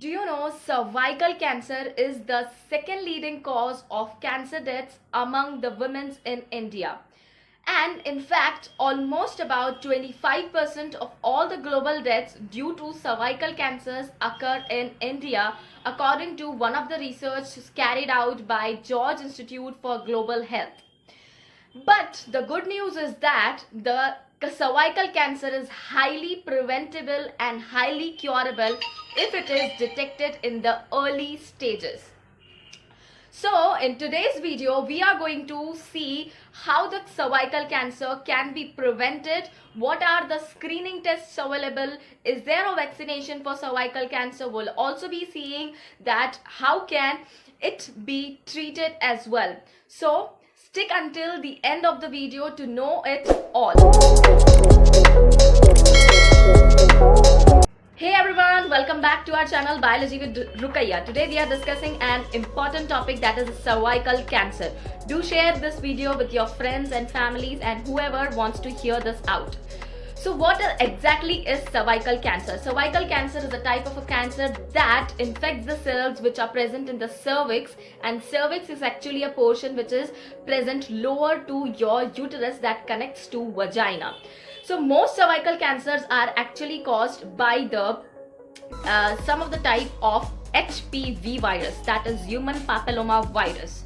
Do you know cervical cancer is the second leading cause of cancer deaths among the women in India? And in fact, almost about 25% of all the global deaths due to cervical cancers occur in India, according to one of the research carried out by George Institute for Global Health. But the good news is that the cervical cancer is highly preventable and highly curable if it is detected in the early stages. So in today's video, we are going to see how the cervical cancer can be prevented, what are the screening tests available, is there a vaccination for cervical cancer. We'll also be seeing that how can it be treated as well. So stick until the end of the video to know it all. Hey everyone, welcome back to our channel Biology with Rukaiya. Today we are discussing an important topic, that is cervical cancer. Do share this video with your friends and families and whoever wants to hear this out. So what exactly is cervical cancer? Cervical cancer is a type of a cancer that infects the cells which are present in the cervix, and cervix is actually a portion which is present lower to your uterus that connects to vagina. So most cervical cancers are actually caused by the some of the type of HPV virus, that is human papilloma virus.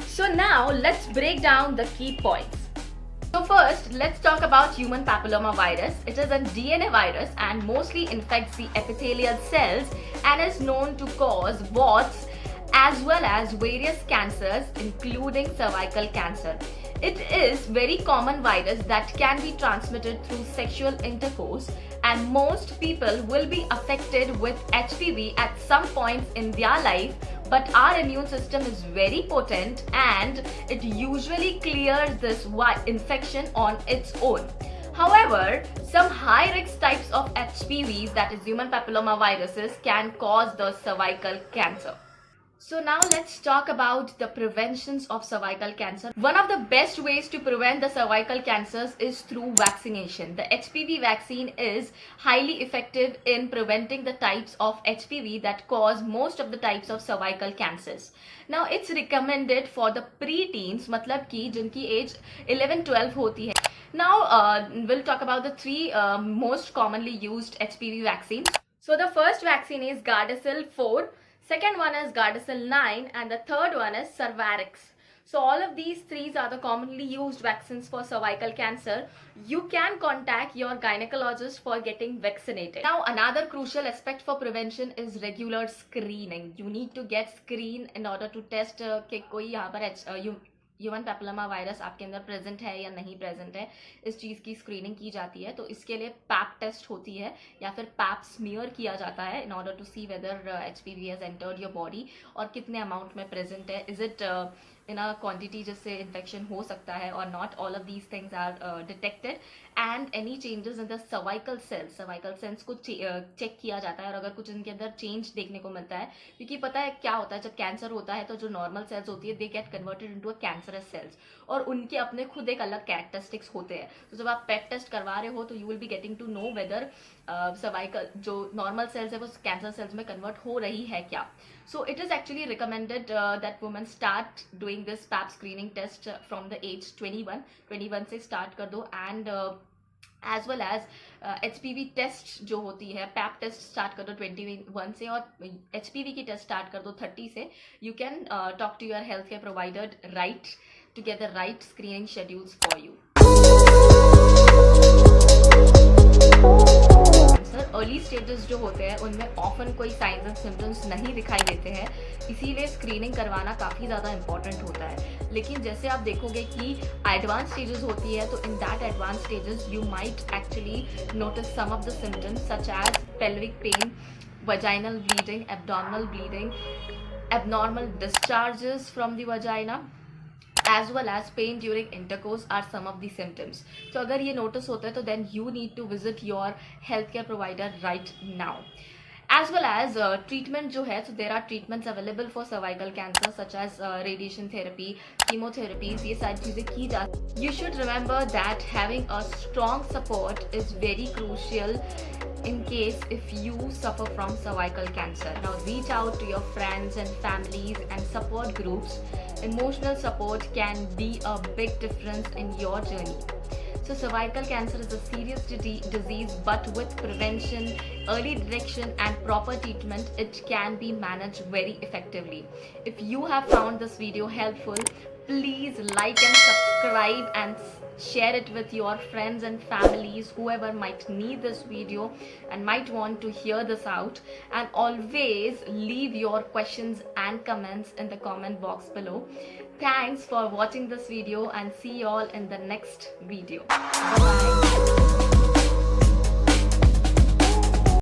So now let's break down the key points. So first, let's talk about human papilloma virus. It is a DNA virus and mostly infects the epithelial cells and is known to cause warts as well as various cancers including cervical cancer. It is very common virus that can be transmitted through sexual intercourse, and most people will be affected with HPV at some points in their life, but our immune system is very potent and it usually clears this infection on its own. However, some high risk types of HPVs, that is human papilloma viruses, can cause the cervical cancer. So now let's talk about the preventions of cervical cancer. One of the best ways to prevent the cervical cancers is through vaccination. The HPV vaccine is highly effective in preventing the types of HPV that cause most of the types of cervical cancers. Now it's recommended for the pre-teens, मतलब कि जिनकी age 11-12 होती है. Now we'll talk about the three most commonly used HPV vaccines. So the first vaccine is Gardasil 4. Second one is Gardasil 9 and the third one is Cervarix. So all of these three are the commonly used vaccines for cervical cancer. You can contact your gynecologist for getting vaccinated. Now another crucial aspect for prevention is regular screening. You need to get screened in order to test कि कोई यहाँ पर human papilloma virus आपके अंदर present है या नहीं present है. इस चीज़ की स्क्रीनिंग की जाती है. तो इसके लिए पैप टेस्ट होती है या फिर पैप स्मीयर किया जाता है in order to see whether HPV has entered your body और कितने अमाउंट में प्रेजेंट है. Is it in a quantity जिससे इन्फेक्शन हो सकता है और not. All of these things are detected and any changes in the cervical cells को चेक किया जाता है. और अगर कुछ इनके अंदर चेंज देखने को मिलता है, क्योंकि पता है क्या होता है, जब कैंसर होता है तो जो नॉर्मल सेल्स होती है they get converted into a cancerous cells और उनके अपने खुद एक अलग कैरेक्टरिस्टिक्स होते हैं. तो जब आप पेट टेस्ट करवा रहे हो तो you will be getting to know whether cervical जो नॉर्मल सेल्स है वो कैंसर सेल्स में कन्वर्ट हो रही है क्या. So it is actually recommended that women start doing this pap screening test from the age 21 से स्टार्ट कर दो. And as well as HPV test जो होती है, पैप टेस्ट स्टार्ट कर दो 21 से और HPV की टेस्ट स्टार्ट कर दो 30 से. You can talk to your health care provider right to get the right screening schedules for you. Early stages जो होते हैं उनमें ऑफन कोई साइंस एंड सिम्टम्स नहीं दिखाई देते हैं, इसीलिए स्क्रीनिंग करवाना काफ़ी ज़्यादा इंपॉर्टेंट होता है. लेकिन जैसे आप देखोगे कि एडवांस स्टेजेस होती है तो in that advance stages you might actually notice some of the symptoms such as pelvic pain, vaginal bleeding, abdominal bleeding, abnormal discharges from the vagina, as well as pain during intercourse are some of the symptoms. So अगर ये notice होता है तो then you need to visit your healthcare provider right now. as well as treatment जो है, so there are treatments available for cervical cancer such as radiation therapy, chemotherapy, ये सारी चीज़ें की जा. You should remember that having a strong support is very crucial in case if you suffer from cervical cancer. Now reach out to your friends and families and support groups. Emotional support can be a big difference in your journey. So cervical cancer is a serious disease, but with prevention, early detection and proper treatment, it can be managed very effectively. If you have found this video helpful, please like and subscribe and share it with your friends and families, whoever might need this video and might want to hear this out. And always leave your questions and comments in the comment box below. Thanks for watching this video and see you all in the next video. Bye bye.